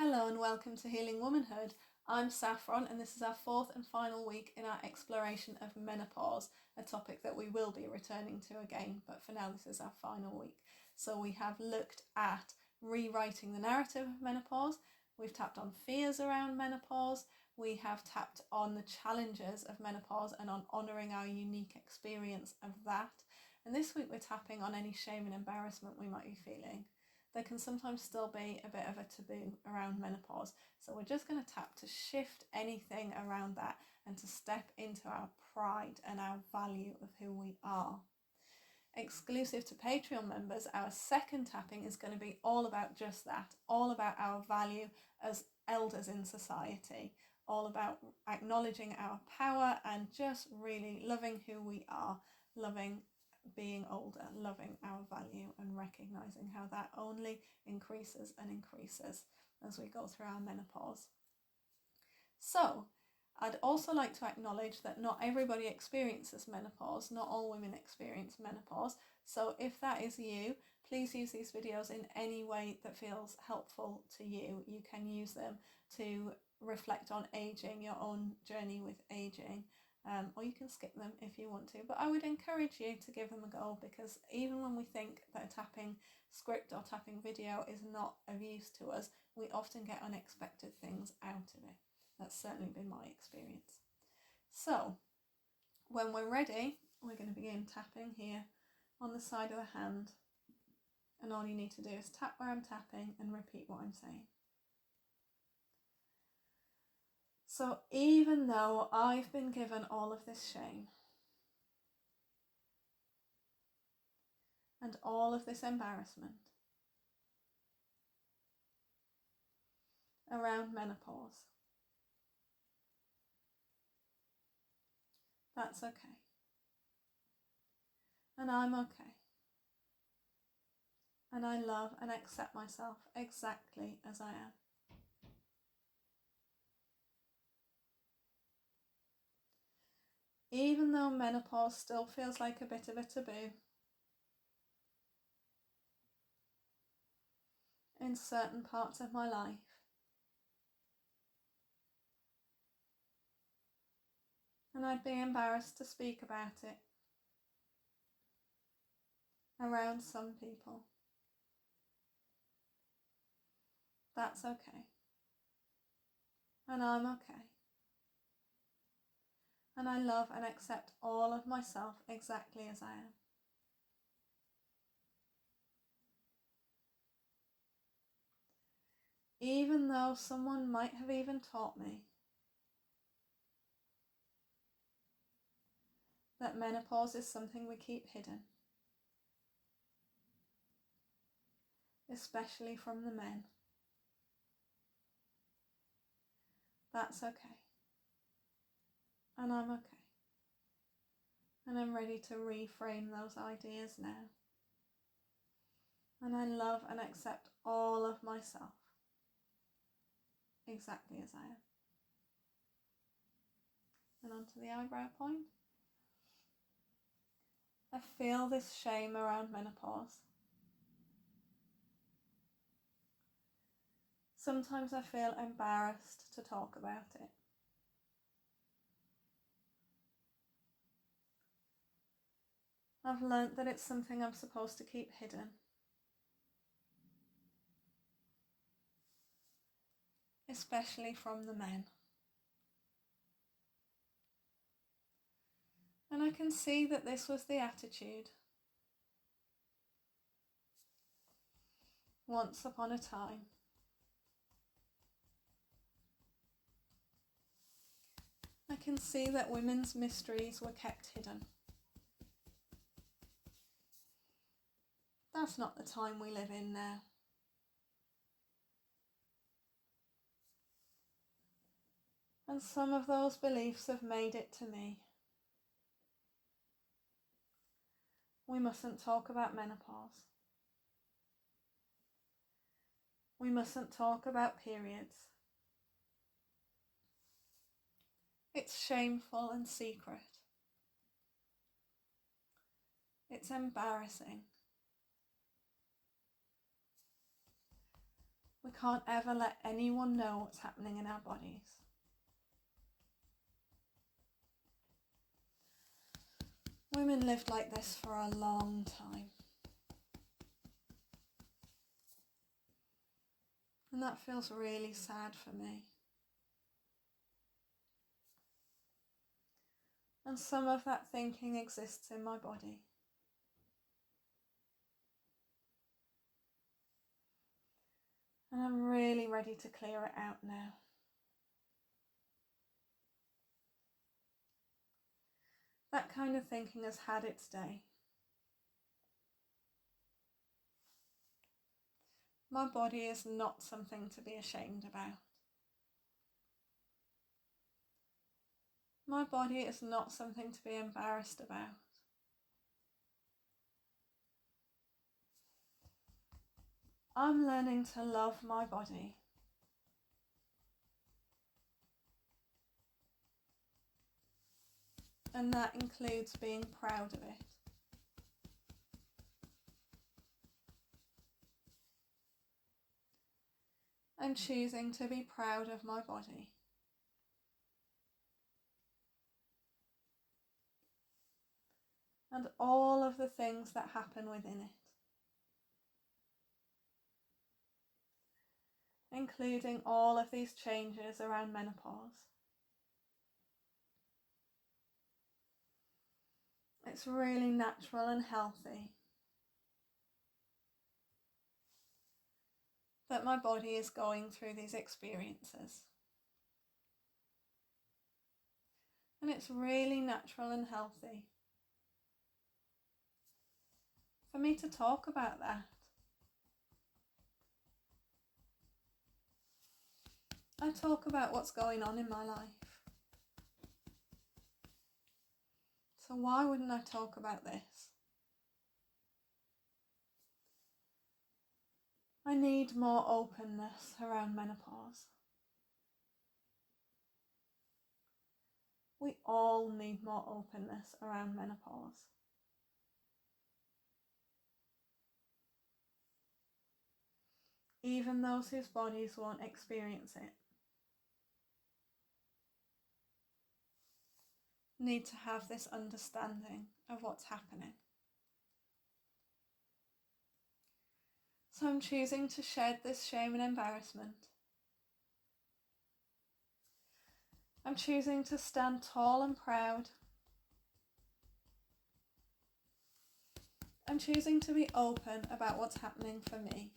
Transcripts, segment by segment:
Hello and welcome to Healing Womanhood. I'm Saffron and this is our fourth and final week in our exploration of menopause, a topic that we will be returning to again, but for now this is our final week. So we have looked at rewriting the narrative of menopause, we've tapped on fears around menopause, we have tapped on the challenges of menopause and on honouring our unique experience of that. And this week we're tapping on any shame and embarrassment we might be feeling. There can sometimes still be a bit of a taboo around menopause. So we're just going to tap to shift anything around that and to step into our pride and our value of who we are. Exclusive to Patreon members, our second tapping is going to be all about just that, all about our value as elders in society, all about acknowledging our power and just really loving who we are, loving being older, loving our value and recognizing how that only increases and increases as we go through our menopause. So I'd also like to acknowledge that not everybody experiences menopause, not all women experience menopause. So if that is you, please use these videos in any way that feels helpful to you. You can use them to reflect on aging, your own journey with aging. Or you can skip them if you want to, but I would encourage you to give them a go, because even when we think that a tapping script or tapping video is not of use to us, we often get unexpected things out of it. That's certainly been my experience. So when we're ready, we're going to begin tapping here on the side of the hand, and all you need to do is tap where I'm tapping and repeat what I'm saying. So even though I've been given all of this shame and all of this embarrassment around menopause, that's okay. And I'm okay. And I love and accept myself exactly as I am. Even though menopause still feels like a bit of a taboo in certain parts of my life, and I'd be embarrassed to speak about it around some people, that's okay. And I'm okay. And I love and accept all of myself exactly as I am. Even though someone might have even taught me that menopause is something we keep hidden, especially from the men, that's okay. And I'm okay. And I'm ready to reframe those ideas now. And I love and accept all of myself exactly as I am. And onto the eyebrow point. I feel this shame around menopause. Sometimes I feel embarrassed to talk about it. I've learnt that it's something I'm supposed to keep hidden, especially from the men. And I can see that this was the attitude once upon a time. I can see that women's mysteries were kept hidden. That's not the time we live in now. And some of those beliefs have made it to me. We mustn't talk about menopause. We mustn't talk about periods. It's shameful and secret. It's embarrassing. We can't ever let anyone know what's happening in our bodies. Women lived like this for a long time. And that feels really sad for me. And some of that thinking exists in my body. And I'm really ready to clear it out now. That kind of thinking has had its day. My body is not something to be ashamed about. My body is not something to be embarrassed about. I'm learning to love my body. And that includes being proud of it. I'm choosing to be proud of my body. And all of the things that happen within it. Including all of these changes around menopause. It's really natural and healthy that my body is going through these experiences. And it's really natural and healthy for me to talk about that. I talk about what's going on in my life. So why wouldn't I talk about this? I need more openness around menopause. We all need more openness around menopause. Even those whose bodies won't experience it need to have this understanding of what's happening. So I'm choosing to shed this shame and embarrassment. I'm choosing to stand tall and proud. I'm choosing to be open about what's happening for me.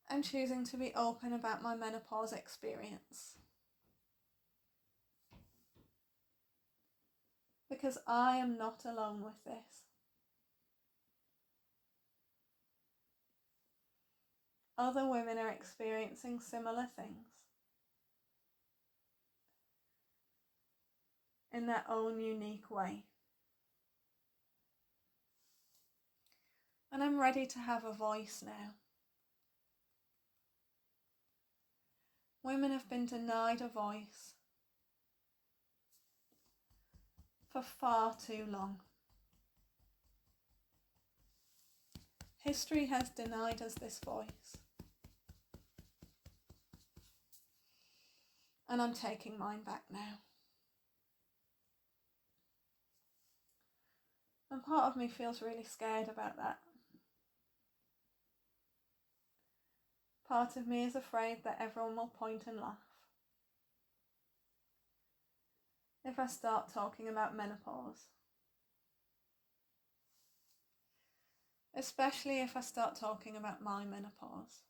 I'm choosing to be open about my menopause experience. Because I am not alone with this. Other women are experiencing similar things in their own unique way. And I'm ready to have a voice now. Women have been denied a voice for far too long. History has denied us this voice. And I'm taking mine back now. And part of me feels really scared about that. Part of me is afraid that everyone will point and laugh if I start talking about menopause. Especially if I start talking about my menopause.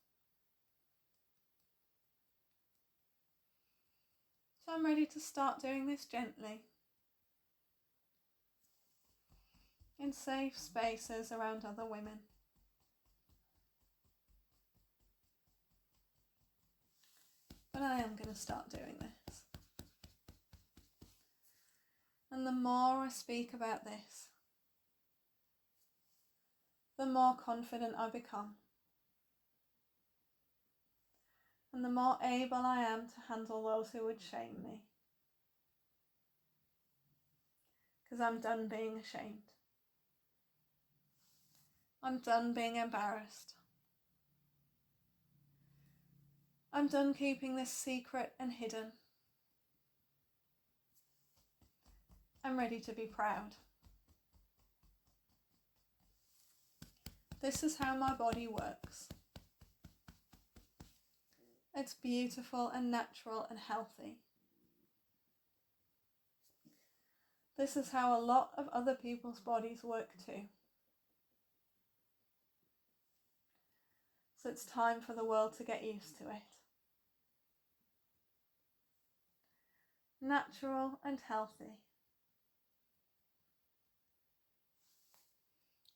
So I'm ready to start doing this gently. In safe spaces around other women. But I am going to start doing this. And the more I speak about this, the more confident I become. And the more able I am to handle those who would shame me. Because I'm done being ashamed. I'm done being embarrassed. I'm done keeping this secret and hidden. I'm ready to be proud. This is how my body works. It's beautiful and natural and healthy. This is how a lot of other people's bodies work too. So it's time for the world to get used to it. Natural and healthy.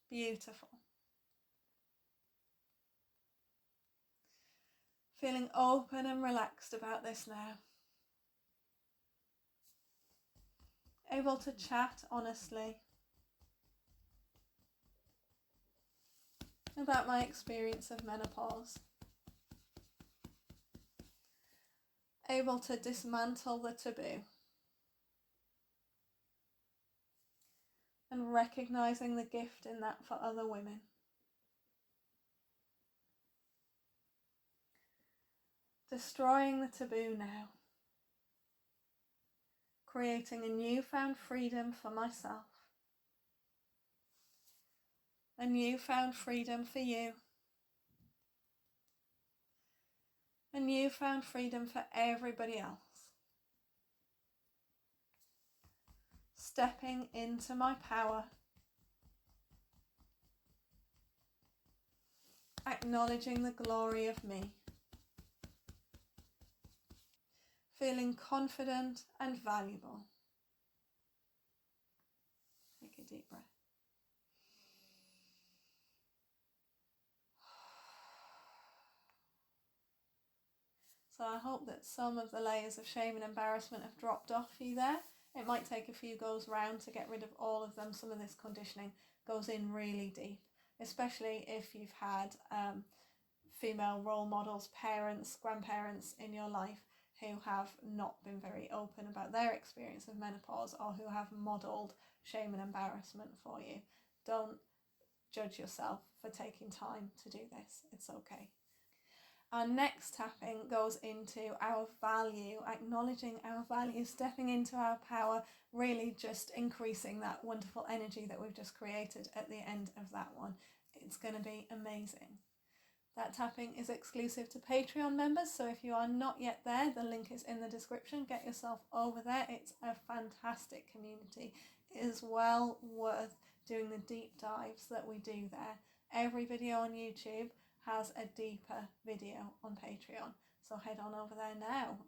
Beautiful. Feeling open and relaxed about this now. Able to chat honestly about my experience of menopause. Able to dismantle the taboo. And recognising the gift in that for other women. Destroying the taboo now. Creating a newfound freedom for myself. A newfound freedom for you. A newfound freedom for everybody else. Stepping into my power. Acknowledging the glory of me. Feeling confident and valuable. Take a deep breath. So I hope that some of the layers of shame and embarrassment have dropped off you there. It might take a few goes round to get rid of all of them. Some of this conditioning goes in really deep, especially if you've had female role models, parents, grandparents in your life who have not been very open about their experience of menopause or who have modelled shame and embarrassment for you. Don't judge yourself for taking time to do this. It's okay. Our next tapping goes into our value, acknowledging our value, stepping into our power, really just increasing that wonderful energy that we've just created at the end of that one. It's going to be amazing. That tapping is exclusive to Patreon members, so if you are not yet there, the link is in the description. Get yourself over there. It's a fantastic community. It is well worth doing the deep dives that we do there. Every video on YouTube has a deeper video on Patreon, so head on over there now